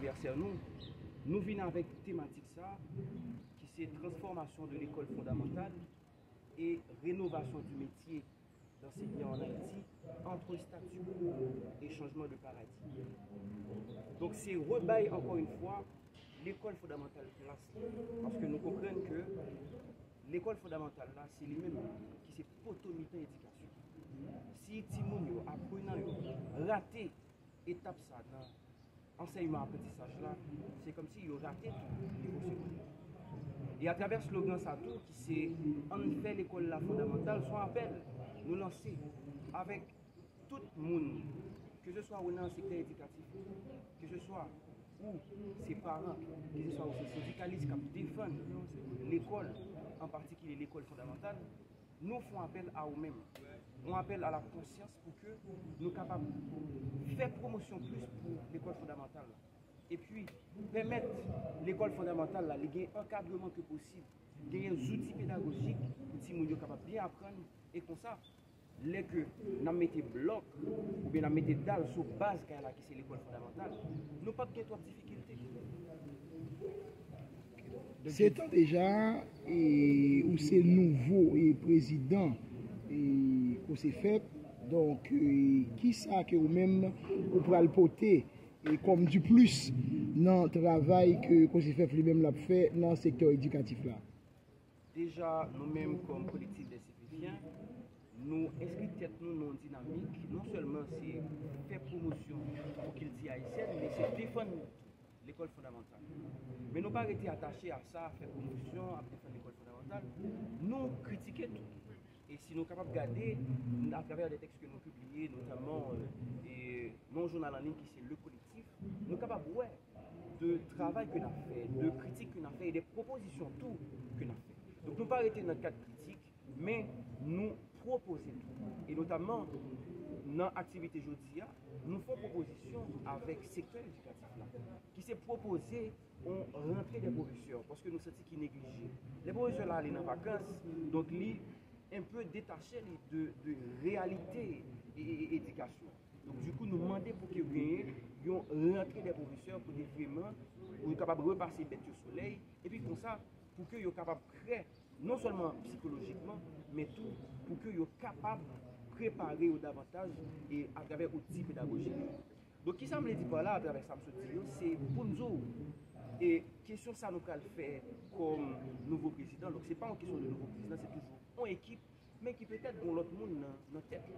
anniversaire, nous venons avec thématique ça, qui c'est transformation de l'école fondamentale et rénovation du métier d'enseignant en Haïti entre statu quo et changement de paradigme. Donc c'est rebailler encore une fois l'école fondamentale place, parce que nous comprenons que l'école fondamentale là, c'est lui-même qui c'est potomitan éducation. Si Timoun apprenant raté étape ça dans enseignement apprentissage là, c'est comme si il raté tout niveau secondaire. Et à travers ce slogan ça tout qui c'est on fait l'école là fondamentale, son appel nous lancer avec tout le monde, que ce soit dans le secteur éducatif, que ce soit ou ses parents, que ce soit aussi syndicalistes qui défendent l'école, en particulier l'école fondamentale, nous font appel à eux-mêmes. On appelle à la conscience pour que nous soyons capables de faire promotion plus pour l'école fondamentale. Et puis, permettre l'école fondamentale, là, les encadrement que possible, des outils pédagogiques pour que nous soyons capables de bien apprendre. Et comme ça, les que nous mettons bloc ou bien nous mettons dalle sur base qui c'est l'école fondamentale, nous n'avons pas de trop de difficultés. C'est déjà où c'est nouveau et président et qu'on s'est fait. Donc, qui ça que vous-même vous pouvez le porter et comme du plus dans le travail que qu'on s'est fait lui-même l'a fait dans le secteur éducatif là. Déjà, nous-mêmes comme collectif des citoyens, nous inscrivons nous dans une dynamique, non seulement c'est faire promotion pour qu'il dise haïtienne, mais c'est défendre l'école fondamentale. Mais nous pas été attachés à ça, à faire promotion, à défendre l'école fondamentale. Nous critiquons tout. Et si nous sommes capables de garder, à travers des textes que nous publions, notamment mon journal en ligne qui c'est Le Collectif, nous sommes capables de travail que nous avons fait, de critiques que nous avons fait et des propositions, tout que nous avons fait. Donc nous pas arrêter notre cadre critique, mais nous proposer tout. Et notamment, dans l'activité jeudi, nous faisons proposition avec le secteur éducatif là, qui s'est proposé on rentrer des professeurs parce que nous sentons qu'ils négligent. Les professeurs là, ils sont en vacances, donc ils un peu détachés de réalité et éducation. Donc du coup, nous demandons pour qu'ils rentrent des professeurs pour vraiment être capables de repasser bête au soleil et puis comme ça, pour qu'ils soient capables de créer, non seulement psychologiquement, mais tout pour qu'ils soient capables de préparer davantage et à travers outils pédagogiques. Donc, qui ça me dit par là, à travers ça, c'est pour nous. Et question ça nous le faire comme nouveau président. Donc, ce n'est pas une question de nouveau président, c'est toujours une équipe, mais qui peut-être dans l'autre monde dans la tête.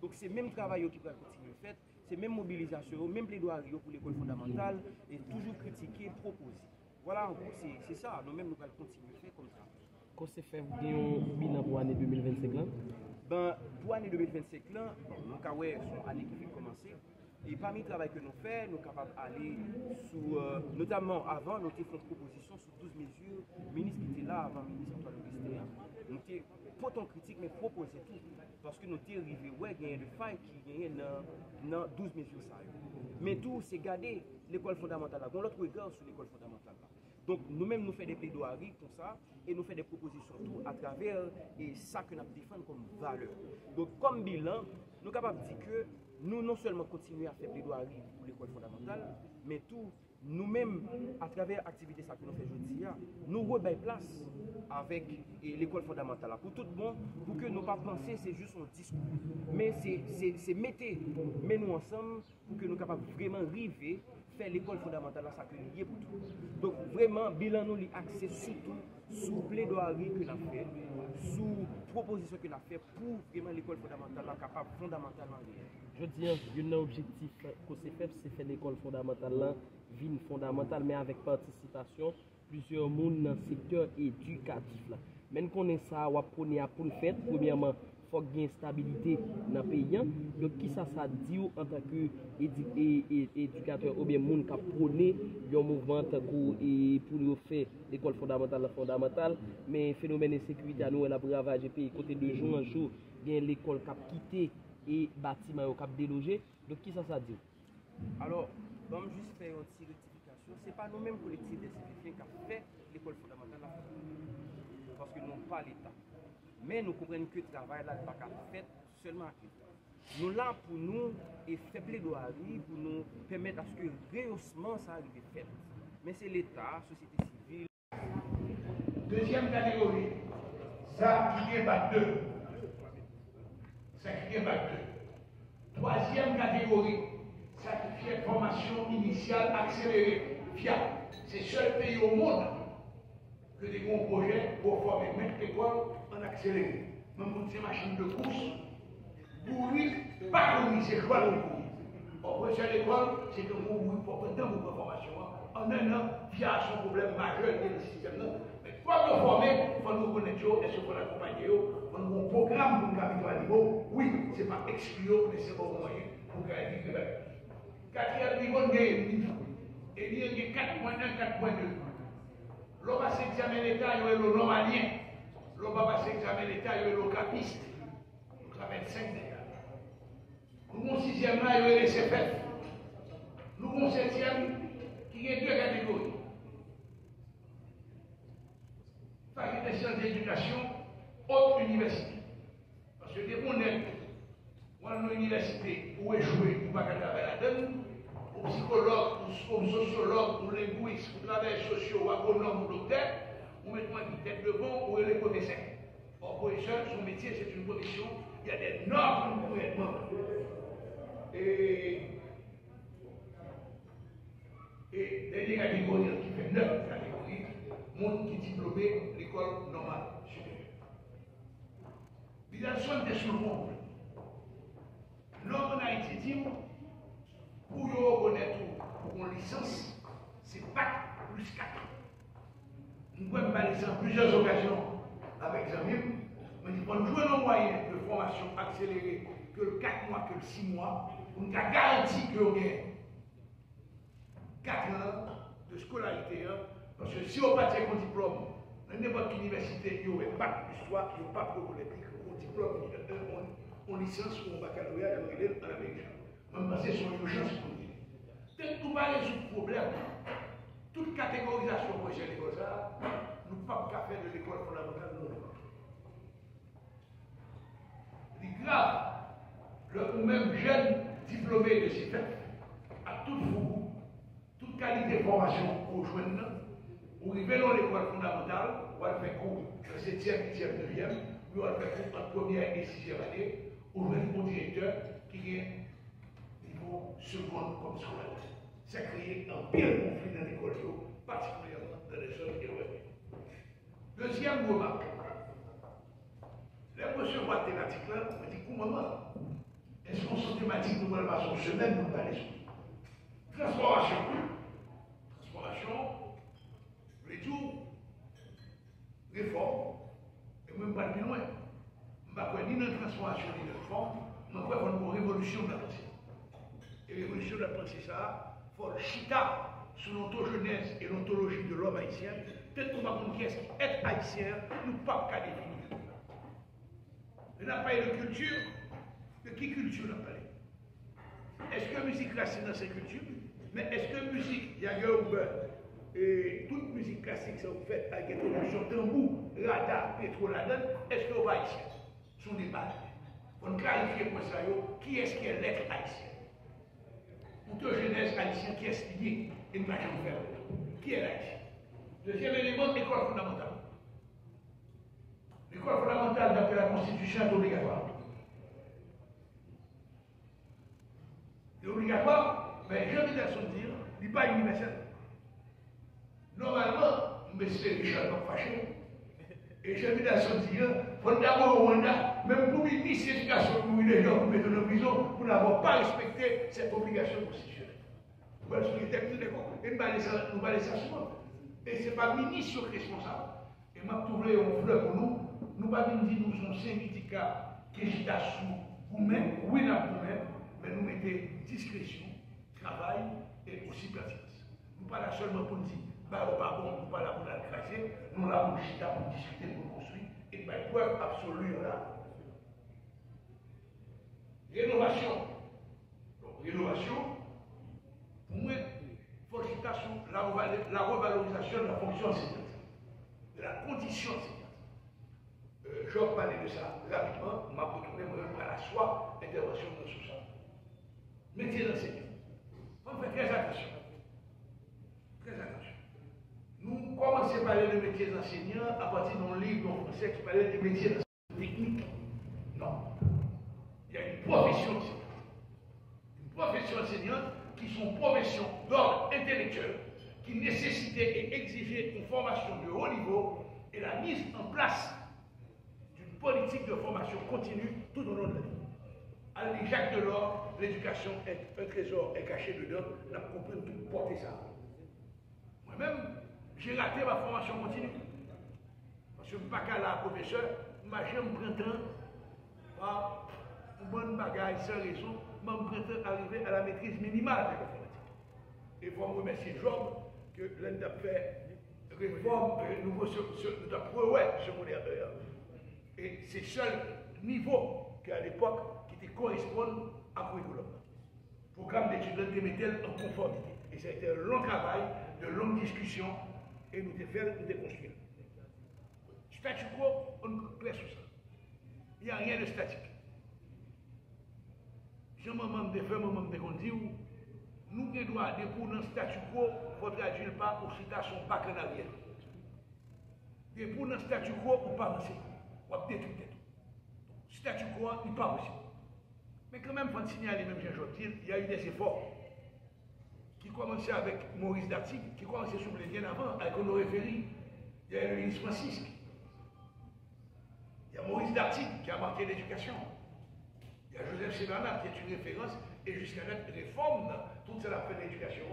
Donc, c'est le même travail qui va continuer à faire, c'est même mobilisation, même plaidoirie pour l'école fondamentale, et toujours critiquer, proposer. Voilà, c'est ça, nous-mêmes, nous allons continuer à faire comme ça. Quand c'est fait, vous avez un bilan pour l'année 2025 là? Ben, pour l'année 2025 là, nous avons une année qui vient de commencer. Et parmi le travail que nous faisons, nous sommes capables d'aller sous, notamment avant, nous avons fait une proposition sur 12 mesures. Le ministre qui était là avant, le ministre Antoine Augustin, nous avons pas tant critique, mais proposé tout. Parce que nous sommes arrivés, ouais, il y a des failles qui gagnent dans 12 mesures. Ça. Mais tout, c'est garder l'école fondamentale. On l'autre regard sur l'école fondamentale. Là. Donc nous-mêmes, nous faisons des plaidoiries comme ça, et nous faisons des propositions tout à travers et ça que nous défendons comme valeur. Donc comme bilan, nous sommes capables de dire que nous non seulement continuons à faire plaidoirie pour l'école fondamentale, mais tout, nous-mêmes, à travers l'activité que nous faisons aujourd'hui, nous rebellons place avec l'école fondamentale. Pour tout le monde, pour que nous ne pas penser c'est juste un discours. Mais c'est mettez-nous ensemble pour que nous soyons capables vraiment arriver faire l'école fondamentale, ça que lié pour tout. Donc vraiment, bilan nous axé surtout sous plaidoirie que nous avons fait, sous proposition que nous avons fait pour vraiment l'école fondamentale capable fondamentalement de. Je dis, un objectif que c'est fait, c'est faire l'école fondamentale là, ville fondamentale, mais avec participation plusieurs monde dans le secteur éducatif là. Même qu'on est ça, on pour le faire, premièrement, il faut qu'il y ait une stabilité dans le pays. Donc, qui ça dit en tant qu'éducateur ou bien monde qui a prôné un mouvement pour faire l'école fondamentale, mais le phénomène de sécurité à nous, elle a ravagé le pays. Côté de jour en jour, il y a l'école qui a quitté et bâtiment qui a délogé. Donc, qui ça dit? Alors, comme juste faire une petite rectification, ce n'est pas nous-mêmes collectifs des citoyens qui avons fait l'école fondamentale parce que nous n'avons pas l'État. Mais nous comprenons que le travail là n'est pas fait seulement avec l'État. Nous là pour nous et faire plaidoirie pour nous permettre à ce que le rehaussement ça arrive fait. Mais c'est l'État, société civile. Deuxième catégorie, ça qui est bac 2. Ça qui est bac 2. Troisième catégorie, ça qui fait formation initiale accélérée, fiable. C'est le seul pays au monde que des grands projets pour former mettre l'école en accéléré. Même pour ces machines de course, courir, pas courir, c'est quoi le courir. Au professeur de l'école, c'est que vous courir pour prendre vos formations. En un an, il y a son problème majeur dans le système. Mais pour nous former, il faut nous connaître, est-ce qu'il faut l'accompagner, il faut nous un programme pour nous capitaliser à niveau. Oui, ce n'est pas exclure, mais c'est bon moyen pour gagner le Québec. Quatrième niveau, il y a un niveau. Et il y a 4.1, 4.2. L'on va s'examiner l'État, il y a le normalien. L'on va s'examiner l'État, il y a le capiste. Donc ça va être 5 dégâts. Nous avons 6e là, il y a les CFF. Nous avons 7e qui est 2 catégories. Faculté de sciences d'éducation, haute université. Parce que des honnêtes, moi, dans l'université, où échouer, ou pas travailler là-dedans, aux psychologues, aux sociologues, aux linguistes, aux travailleurs sociaux, aux agronomes, aux docteurs, ou mettons une tête de bon, ou les professeurs. Or, professeur, son métier, c'est une profession, il y a des normes pour être membre. Et dernière catégorie qui fait 9 catégories, monde qui est diplômé l'école normale supérieure. L'identité des sur le monde. L'homme en Haïti dit, pour reconnaître une licence, c'est bac plus 4. Nous pouvons parler ça en plusieurs occasions avec Zamim, mais nous pouvons jouer nos moyens de formation accélérée que le 4 mois, que le 6 mois, on a garanti que vous avez 4 ans de scolarité, parce que si on passe un diplôme, dans n'importe quelle université, il n'y aurait pas d'histoire, il n'y aurait pas de problématique, un diplôme, en licence ou en baccalauréat, en Amérique. Même parce que c'est une urgence pour nous. Dès que nous allons résoudre le problème, toute catégorisation pour les écoles, nous ne pouvons pas faire de l'école fondamentale non. C'est grave. Le même jeune diplômé de CFEP, à toute vous, toute qualité de formation pour joindre, ou arriver dans l'école fondamentale, ou à faire cours de 7e, 8e, 9e, ou à faire cours en première et 6e année, ou même au directeur qui est niveau seconde comme scolaire. Ça crée un pire conflit dans l'école, particulièrement dans les zones éloignées. Deuxième remarque. Les monsieur voit thématique là, on me dit comment est-ce qu'on sont thématiques nous allons passer une semaine pour parler sur transformation. Transformation, retour, réforme, et même pas plus loin. Je ne vais pas ni dans la transformation ni dans la réforme, mais je vais faire une révolution de la pensée. Et révolution de la pensée, ça, il faut le chita sur l'ontogenèse et l'ontologie de l'homme haïtien. Peut-être qu'on va comprendre qu'est-ce qui est haïtien, nous ne pouvons pas définir. On n'a pas de culture. De qui culture on a parlé? Est-ce que la musique classique dans cette culture? Mais est-ce que la musique, il y a et toute musique classique, ça vous fait avec introduction tambour, rada, pétroladan, est-ce que vous va haïtien? Ce sont des bases. Il faut clarifier pour ça, qui est-ce qui est l'être haïtien? Ontogenèse haïtien, qui est-ce qui est? Une machine faire. Qui est l'haïtien? Deuxième élément, école fondamentale. L'école fondamentale, d'après la Constitution, est obligatoire. C'est obligatoire, mais j'ai envie de dire, il n'est pas universel. Normalement, M. Richard va fâcher. Et j'ai envie de dire, il faut d'abord au Rwanda, même pour l'initier l'éducation pour les gens pour mettre en prison, pour n'avoir pas respecté cette obligation constitutionnelle. Parce que les textes de l'école, nous allons laisser souvent. Et ce n'est pas le ministre responsable. Et je vais trouver un fleur pour nous. Nous ne pouvons pas dire que nous sommes syndicats qui sont sous vous-même, oui, là vous-même, mais nous mettons discrétion, travail et aussi pertinence. Nous ne sommes pas là seulement pour dire, bah, pas bon, nous ne sommes pas là pour la craser, nous sommes là pour chita, pour discuter, pour construire, et par preuve absolue là. Rénovation. Donc, rénovation, pour moi, il faut chita sur la revalorisation de la fonction enseignante, de la condition enseignante. je vais parler de ça rapidement, je vais retourner à la soie intervention dans ce sens. Métier d'enseignant. On fait très attention. Très attention. Nous commençons à parler de métier d'enseignant à partir d'un livre en français qui parlait de métier d'enseignant technique. Non. Il y a une profession enseignante. Une profession enseignante qui sont professions d'ordre intellectuel, qui nécessitaient et exigeaient une formation de haut niveau et la mise en place d'une politique de formation continue tout au long de la vie. Alors, Jacques Delors, l'éducation est un trésor est caché dedans, on a compris tout porter ça. Moi-même, j'ai raté ma formation continue. Parce que je ne suis pas qu'à la professeur, je me printemps, par une bonne bagaille sans raison, je me printemps arrivé à la maîtrise minimale de l'informatique. Et il faut me remercier Job, que l'un a fait réforme, nouveau secondaire. Et c'est le seul niveau qu'à l'époque qui correspond à curriculum. Programme d'études de métal en conformité. Et ça a été un long travail, de longues discussions, et nous avons construit. Statu quo, on classe sur ça. Il n'y a rien de statique. Je me demande de faire, je me demande de conduire. Nous devons pour dans le statu quo, il faut traduire pas pour citation pas en arrière. Et pour dans le statu quo, on ne peut pas avancer. On va détruire tout. Statu quo, il n'est pas possible. Mais quand même, il faut signaler, même Jean-Jacques, il y a eu des efforts qui commençaient avec Maurice Dartig, qui commençaient sous les bien avant, avec Honoré Ferry. Il y a eu Louis Francisque. Il y a Maurice Dartig qui a marqué l'éducation. Il y a Joseph C. Bernard qui est une référence, et jusqu'à notre réforme, toute cette affaire d'éducation,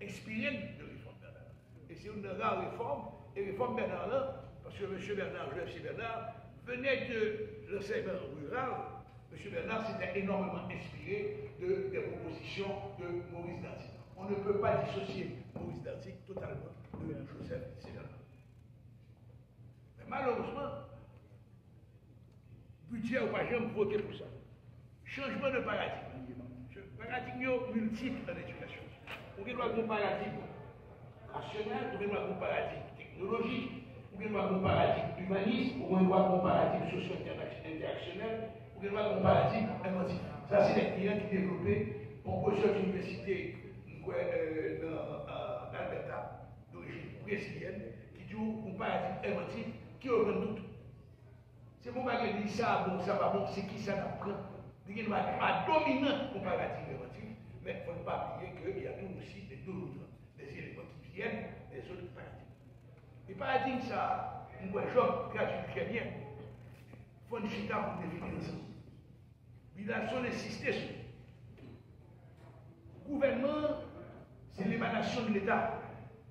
inspirée de réforme Bernard. Et c'est une rare réforme, et réforme Bernard là, parce que M. Bernard, Joseph C. Bernard, venait de l'enseignement rural. M. Bernard s'était énormément inspiré des propositions de Maurice Dartig. On ne peut pas dissocier Maurice Dartig totalement de Joseph C. Bernard. Mais malheureusement, budget ou pas jamais voté pour ça. Changement de paradigme. Paradigme multiple en éducation. On doit avoir un paradigme rationnel, on doit avoir un paradigme technologique, on doit avoir un paradigme humaniste, on doit avoir un paradigme socio-interactionnel, on doit avoir un paradigme inventif. Ça, c'est les clients qui développaient un professeur d'université dans Alberta, d'origine brésilienne, qui dit un paradigme inventif qui augmente tout. C'est bon pas que dire ça, bon, ça va bon, c'est qui ça apprend. Il n'y a pas dominant comparatif inventif, mais il ne faut pas oublier qu'il y a tout aussi des douloureux, des éléments qui viennent des autres paradigmes. Les paradigmes, ça, on voit Job gratuit très bien. Il faut une chita pour définir ça. Il a son insisté sur. Gouvernement, c'est l'émanation de l'État.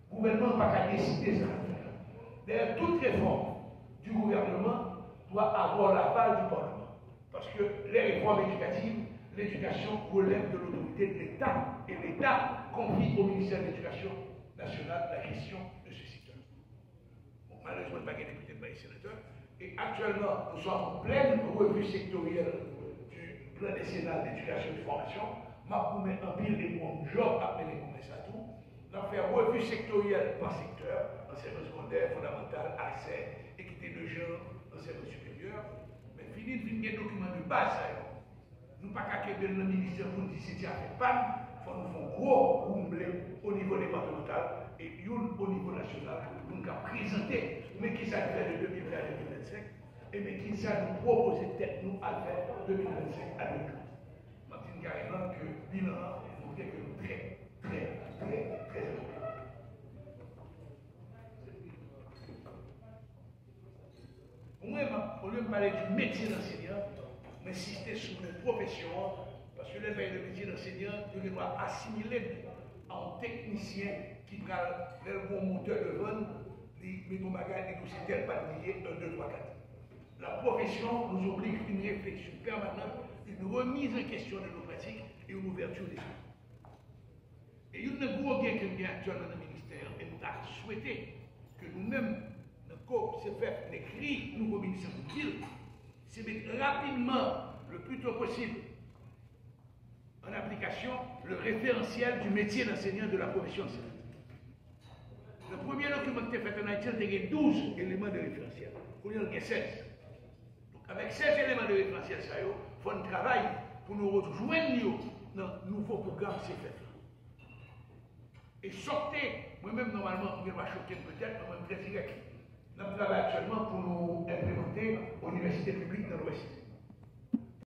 Gouvernement n'a pas qu'à décider ça. D'ailleurs, toute réforme du gouvernement doit avoir l'aval du Parlement. Parce que les réformes éducatives, l'éducation relève de l'autorité de l'État. Et l'État confie au ministère de l'Éducation nationale la gestion de ce secteur. Bon, malheureusement, il n'y a pas de député, pas de sénateur. Et actuellement, nous sommes en pleine revue sectorielle du plan décennal d'éducation et de formation. Ma met en pile et mon job appelé comme ça tout. Nous avons fait revue sectorielle par secteur, enseignement secondaire, fondamental, accès, équité de genre, enseignement supérieur. Mais fini de venir des documents de base. Nous ne pouvons pas qu'à le ministère pour nous dire si tu as fait pas, il faut nous faire gros rumblé au niveau départemental et au niveau national pour nous présenter, mais qui ça fait de 2020 à 2025 et mais qui ça nous propose peut-être nous à faire de 2025 à 2030. Martine carrément que bilan montre que nous très important. Moi, au lieu de parler du métier d'enseignant, m'insister sur une profession, parce que le métier d'enseignant, il doit assimiler en technicien qui va vers le bon moteur de vente, les bagages, et tout c'est tel pas lié, 1, 2, 3, 4. La profession nous oblige à une réflexion permanente, une remise en question de nos pratiques et une ouverture des yeux. Et il y a un gros gain que nous avons actuellement dans le ministère, et nous avons souhaité que nous-mêmes, c'est fait l'écrit nouveau ministère de ville, c'est mettre rapidement, le plus tôt possible, en application le référentiel du métier d'enseignant de la profession enseignante. Le premier document qui est fait en Haïti, il y a 12 éléments de référentiel. Il y en a 16. Avec ces éléments de référentiel, il faut un travail pour nous rejoindre dans le nouveau programme CFF. Et sortez, moi-même normalement, je vais choquer peut-être, moi-même très direct. Nous travaillons actuellement pour nous implémenter aux universités publiques dans l'Ouest.